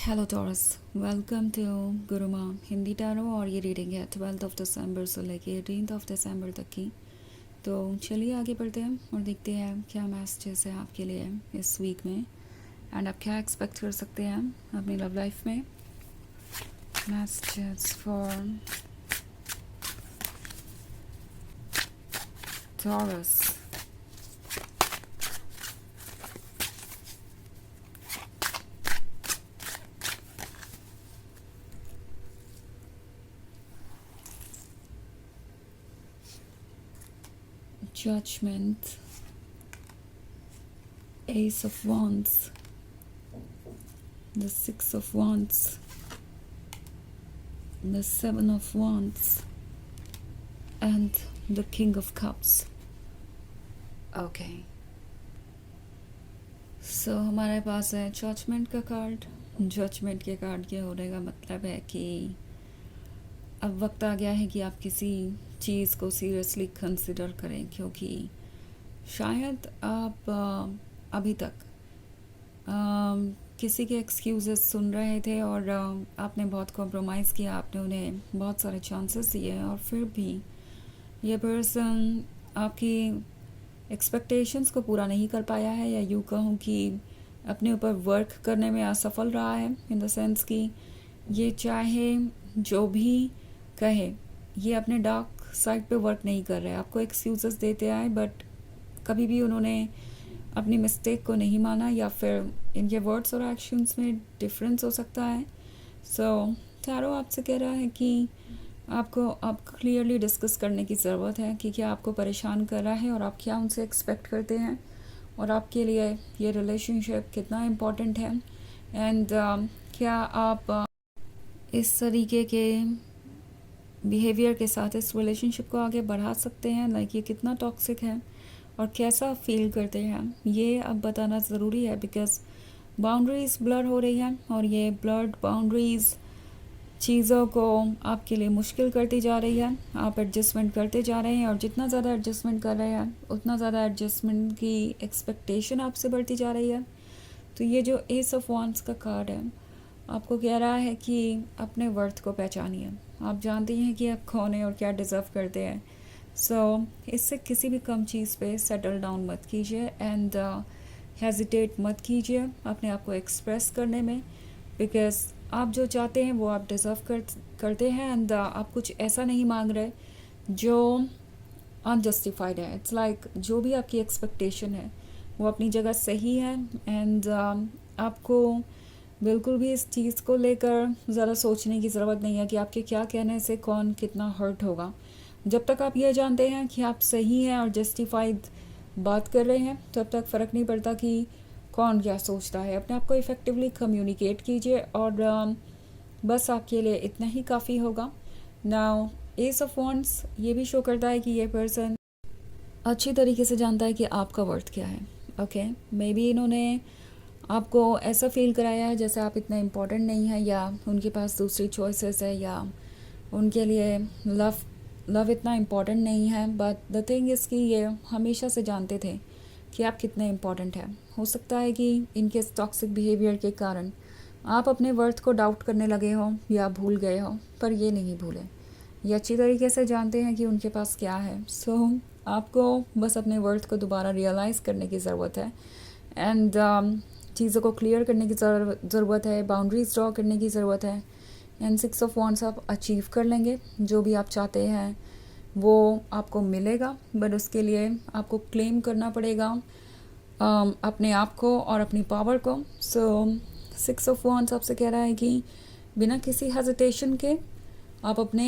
Hello Taurus, welcome to Guruma Hindi tarot. और ये reading है 12 दिसंबर से लेके 18 दिसंबर तक की। तो चलिए आगे बढ़ते हैं और देखते हैं क्या मैसेजेस है आपके लिए इस वीक में एंड आप क्या एक्सपेक्ट कर सकते हैं अपनी लव लाइफ में। Messages for taurus. Judgment, Ace of Wands, the Six of Wands, the Seven of Wands, and the King of Cups. Okay. So हमारे पास है जजमेंट का कार्ड। जजमेंट के कार्ड के होने का मतलब है कि अब वक्त आ गया है कि आप किसी चीज़ को सीरियसली कंसिडर करें, क्योंकि शायद आप अभी तक किसी के एक्सक्यूज़ेस सुन रहे थे और आपने बहुत कॉम्प्रोमाइज़ किया, आपने उन्हें बहुत सारे चांसेस दिए और फिर भी ये पर्सन आपकी एक्सपेक्टेशंस को पूरा नहीं कर पाया है, या यूँ कहूँ कि अपने ऊपर वर्क करने में असफल रहा है। इन द सेंस कि ये चाहे जो भी कहे, ये अपने डार्क साइड पे वर्क नहीं कर रहे। आपको एक्सक्यूज़ेस देते आए बट कभी भी उन्होंने अपनी मिस्टेक को नहीं माना, या फिर इनके वर्ड्स और एक्शंस में डिफरेंस हो सकता है। सो टैरो आपसे कह रहा है कि आपको अब क्लियरली डिस्कस करने की ज़रूरत है कि क्या आपको परेशान कर रहा है और आप क्या उनसे एक्सपेक्ट करते हैं, और आपके लिए ये रिलेशनशिप कितना इम्पोर्टेंट है, एंड क्या आप इस तरीके के बिहेवियर के साथ इस रिलेशनशिप को आगे बढ़ा सकते हैं। लाइक ये कितना टॉक्सिक है और कैसा फील करते हैं, ये अब बताना ज़रूरी है, बिकॉज बाउंड्रीज़ ब्लर हो रही हैं और ये ब्लर्ड बाउंड्रीज़ चीज़ों को आपके लिए मुश्किल करती जा रही है। आप एडजस्टमेंट करते जा रहे हैं और जितना ज़्यादा एडजस्टमेंट कर रहे हैं उतना ज़्यादा एडजस्टमेंट की एक्सपेक्टेशन आपसे बढ़ती जा रही है। तो ये जो एस ऑफ वांड्स का कार्ड है आपको कह रहा है कि अपने वर्थ को पहचानिए। आप जानते हैं कि आप कौन हैं और क्या डिज़र्व करते हैं। सो इससे किसी भी कम चीज़ पे सेटल डाउन मत कीजिए एंड हेजिटेट मत कीजिए अपने आप को एक्सप्रेस करने में, बिकॉज आप जो चाहते हैं वो आप डिज़र्व करते हैं एंड आप कुछ ऐसा नहीं मांग रहे जो अनजस्टिफाइड है। इट्स लाइक जो भी आपकी एक्सपेक्टेशन है वो अपनी जगह सही है एंड आपको बिल्कुल भी इस चीज़ को लेकर ज़्यादा सोचने की ज़रूरत नहीं है कि आपके क्या कहने से कौन कितना हर्ट होगा। जब तक आप ये जानते हैं कि आप सही हैं और जस्टिफाइड बात कर रहे हैं तब तक फ़र्क नहीं पड़ता कि कौन क्या सोचता है। अपने आप को इफ़ेक्टिवली कम्युनिकेट कीजिए और बस आपके लिए इतना ही काफ़ी होगा। नाउ एस ऑफ वॉन्ड्स ये भी शो करता है कि ये पर्सन अच्छी तरीके से जानता है कि आपका वर्थ क्या है। ओके, मे बी इन्होंने आपको ऐसा फील कराया है जैसे आप इतना इम्पोर्टेंट नहीं है, या उनके पास दूसरी चॉइसेस है, या उनके लिए लव इतना इम्पोर्टेंट नहीं है। बट द थिंग इज़ कि ये हमेशा से जानते थे कि आप कितने इम्पोर्टेंट हैं। हो सकता है कि इनके टॉक्सिक बिहेवियर के कारण आप अपने वर्थ को डाउट करने लगे हो या भूल गए हो, पर ये नहीं भूले। ये अच्छी तरीके से जानते हैं कि उनके पास क्या है। सो आपको बस अपने वर्थ को दोबारा रियलाइज़ करने की ज़रूरत है एंड चीज़ों को क्लियर करने की ज़रूरत है, बाउंड्रीज ड्रॉ करने की ज़रूरत है एंड 6 ऑफ वॉन्ड्स आप अचीव कर लेंगे। जो भी आप चाहते हैं वो आपको मिलेगा, बट उसके लिए आपको क्लेम करना पड़ेगा अपने आप को और अपनी पावर को। सो 6 ऑफ वॉन्ड्स आपसे कह रहा है कि बिना किसी हेजिटेशन के आप अपने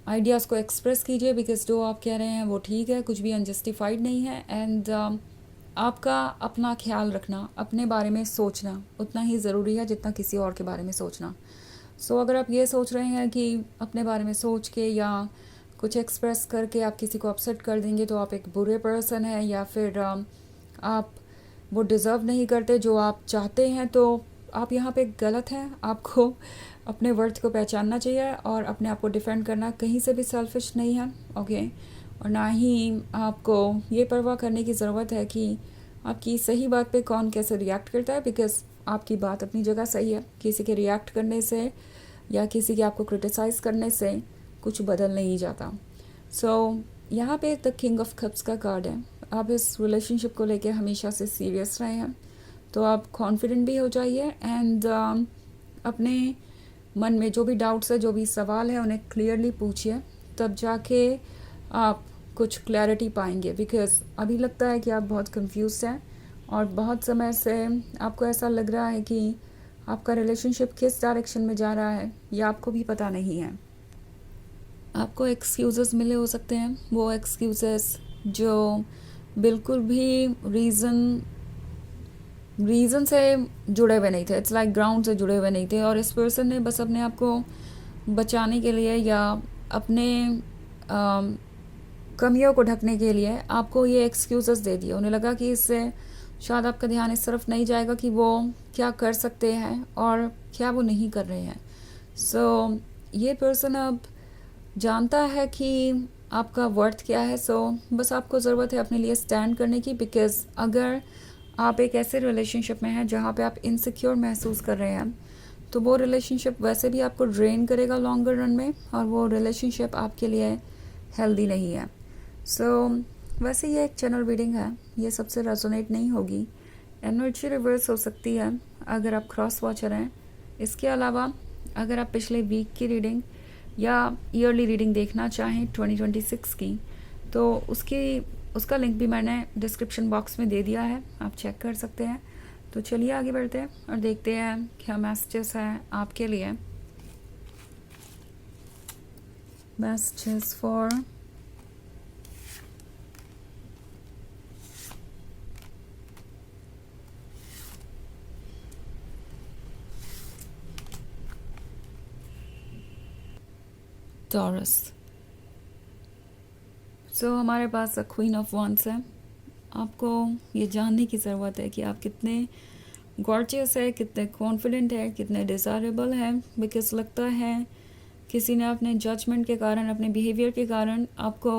आइडियाज़ को एक्सप्रेस कीजिए, बिकॉज जो आप कह रहे हैं वो ठीक है, कुछ भी अनजस्टिफाइड नहीं है एंड आपका अपना ख्याल रखना, अपने बारे में सोचना उतना ही ज़रूरी है जितना किसी और के बारे में सोचना। सो अगर आप ये सोच रहे हैं कि अपने बारे में सोच के या कुछ एक्सप्रेस करके आप किसी को अपसेट कर देंगे तो आप एक बुरे पर्सन हैं, या फिर आप वो डिज़र्व नहीं करते जो आप चाहते हैं, तो आप यहाँ पे गलत हैं। आपको अपने वर्थ को पहचानना चाहिए और अपने आप को डिफेंड करना कहीं से भी सेल्फिश नहीं है। ओके, और ना ही आपको ये परवाह करने की ज़रूरत है कि आपकी सही बात पे कौन कैसे रिएक्ट करता है, बिकॉज आपकी बात अपनी जगह सही है, किसी के रिएक्ट करने से या किसी के आपको क्रिटिसाइज़ करने से कुछ बदल नहीं जाता। सो यहाँ पे द किंग ऑफ कप्स का कार्ड है। आप इस रिलेशनशिप को लेके हमेशा से सीरियस रहे हैं, तो आप कॉन्फिडेंट भी हो जाइए एंड अपने मन में जो भी डाउट्स है, जो भी सवाल है, उन्हें क्लियरली पूछिए, तब जाके आप कुछ क्लैरिटी पाएंगे। बिकॉज अभी लगता है कि आप बहुत कंफ्यूज हैं और बहुत समय से आपको ऐसा लग रहा है कि आपका रिलेशनशिप किस डायरेक्शन में जा रहा है ये आपको भी पता नहीं है। आपको एक्सक्यूज़ेस मिले हो सकते हैं, वो एक्सक्यूज़ेस जो बिल्कुल भी रीज़न से जुड़े हुए नहीं थे, इट्स लाइक ग्राउंड से जुड़े हुए नहीं थे, और इस पर्सन ने बस अपने आप को बचाने के लिए या अपने कमियों को ढकने के लिए आपको ये एक्सक्यूज़ेस दे दिए। उन्हें लगा कि इससे शायद आपका ध्यान इस तरफ नहीं जाएगा कि वो क्या कर सकते हैं और क्या वो नहीं कर रहे हैं। सो ये पर्सन अब जानता है कि आपका वर्थ क्या है। सो बस आपको ज़रूरत है अपने लिए स्टैंड करने की। बिकॉज़ अगर आप एक ऐसे रिलेशनशिप में हैं जहाँ पे आप इनसिक्योर महसूस कर रहे हैं, तो वो रिलेशनशिप वैसे भी आपको ड्रेन करेगा लॉन्गर रन में, और वो रिलेशनशिप आपके लिए हेल्दी नहीं है। सो वैसे ये एक चैनल रीडिंग है, ये सबसे रेजोनेट नहीं होगी, एनर्जी रिवर्स हो सकती है अगर आप क्रॉस वॉचर हैं। इसके अलावा अगर आप पिछले वीक की रीडिंग या ईयरली रीडिंग देखना चाहें 2026 की, तो उसका लिंक भी मैंने डिस्क्रिप्शन बॉक्स में दे दिया है, आप चेक कर सकते हैं। तो चलिए आगे बढ़ते हैं और देखते हैं क्या मैसेजेस हैं आपके लिए। Messages for taurus. सो हमारे पास क्वीन ऑफ वॉन्ड्स है। आपको ये जानने की ज़रूरत है कि आप कितने गॉर्जियस है, कितने कॉन्फिडेंट है, कितने डिज़ायरेबल हैं। बिकॉज लगता है किसी ने अपने जजमेंट के कारण, अपने बिहेवियर के कारण आपको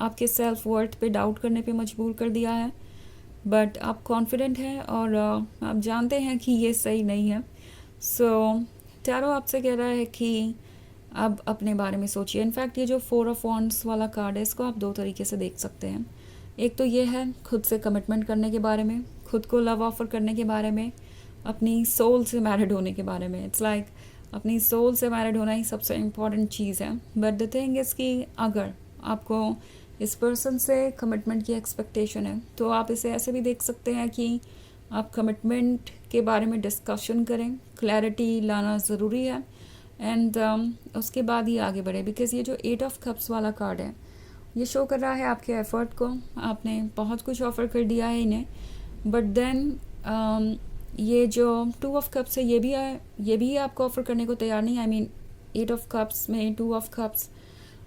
आपके सेल्फ वर्थ पे डाउट करने पे मजबूर कर दिया है। बट आप कॉन्फिडेंट हैं और आप जानते हैं कि ये सही नहीं है। सो टैरो आपसे कह रहा है कि अब अपने बारे में सोचिए। इनफैक्ट ये जो 4 ऑफ वॉन्ड्स वाला कार्ड है, इसको आप 2 तरीके से देख सकते हैं। एक तो ये है खुद से कमिटमेंट करने के बारे में, खुद को लव ऑफर करने के बारे में, अपनी सोल से मैरिड होने के बारे में। इट्स लाइक अपनी सोल से मैरिड होना ही सबसे इम्पॉर्टेंट चीज़ है। बट द थिंग इज़ कि अगर आपको इस पर्सन से कमिटमेंट की एक्सपेक्टेशन है, तो आप इसे ऐसे भी देख सकते हैं कि आप कमिटमेंट के बारे में डिस्कशन करें, क्लैरिटी लाना ज़रूरी है, एंड उसके बाद ही आगे बढ़े। बिकॉज ये जो 8 ऑफ कप्स वाला कार्ड है, ये शो कर रहा है आपके एफर्ट को। आपने बहुत कुछ ऑफ़र कर दिया है इन्हें, बट देन ये जो 2 ऑफ कप्स है, ये भी आपको ऑफ़र करने को तैयार नहीं। आई मीन 8 ऑफ कप्स में 2 ऑफ कप्स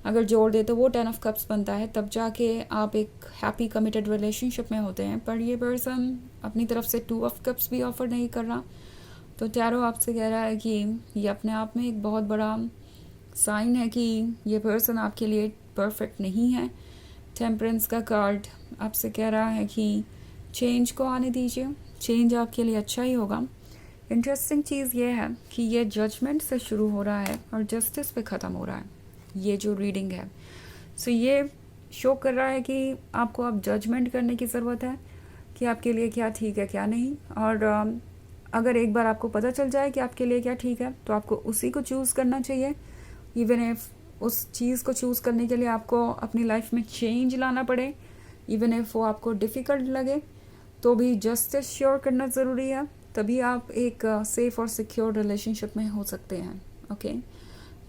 अगर जोड़ दे तो वो 10 ऑफ कप्स बनता है, तब जाके आप एक हैप्पी कमिटेड रिलेशनशिप में होते हैं। पर ये पर्सन अपनी तरफ से 2 ऑफ कप्स भी ऑफ़र नहीं कर रहा। तो टैरो आपसे कह रहा है कि ये अपने आप में एक बहुत बड़ा साइन है कि ये पर्सन आपके लिए परफेक्ट नहीं है। टेम्परेंस का कार्ड आपसे कह रहा है कि चेंज को आने दीजिए, चेंज आपके लिए अच्छा ही होगा। इंटरेस्टिंग चीज़ ये है कि ये जजमेंट से शुरू हो रहा है और जस्टिस पे ख़त्म हो रहा है, ये जो रीडिंग है। सो ये शो कर रहा है कि आपको अब जजमेंट करने की ज़रूरत है कि आपके लिए क्या ठीक है क्या नहीं। और अगर एक बार आपको पता चल जाए कि आपके लिए क्या ठीक है, तो आपको उसी को चूज़ करना चाहिए। इवन इफ़ उस चीज़ को चूज़ करने के लिए आपको अपनी लाइफ में चेंज लाना पड़े, इवन इफ़ वो आपको डिफ़िकल्ट लगे, तो भी जस्टिस श्योर करना ज़रूरी है। तभी आप एक सेफ़ और सिक्योर रिलेशनशिप में हो सकते हैं। ओके,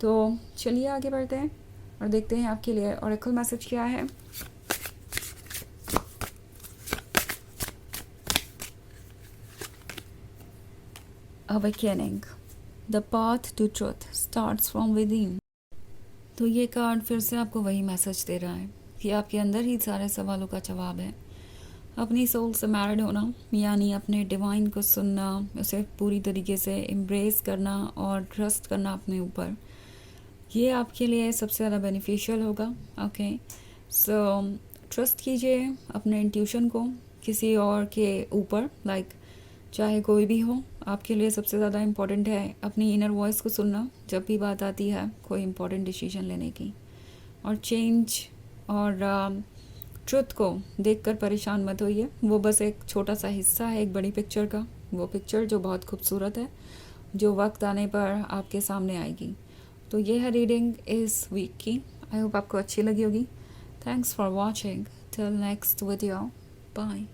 तो चलिए आगे बढ़ते हैं और देखते हैं आपके लिए ऑरेकल मैसेज क्या है। Awakening, the path to truth starts from within. तो ये कार्ड फिर से आपको वही मैसेज दे रहा है कि आपके अंदर ही सारे सवालों का जवाब है। अपनी सोल से मैरिड होना, यानी अपने डिवाइन को सुनना, उसे पूरी तरीके से एम्ब्रेस करना और ट्रस्ट करना अपने ऊपर, ये आपके लिए सबसे ज़्यादा बेनिफिशियल होगा। ओके, सो ट्रस्ट कीजिए अपने इंट्यूशन को किसी और के ऊपर, लाइक चाहे कोई भी हो, आपके लिए सबसे ज़्यादा इम्पोर्टेंट है अपनी इनर वॉइस को सुनना जब भी बात आती है कोई इम्पोर्टेंट डिसीजन लेने की। और चेंज और ट्रुथ को देखकर परेशान मत होइए, वो बस एक छोटा सा हिस्सा है एक बड़ी पिक्चर का, वो पिक्चर जो बहुत खूबसूरत है, जो वक्त आने पर आपके सामने आएगी। तो ये है रीडिंग इस वीक की। आई होप आपको अच्छी लगी होगी। Thanks for watching. Till next video, bye.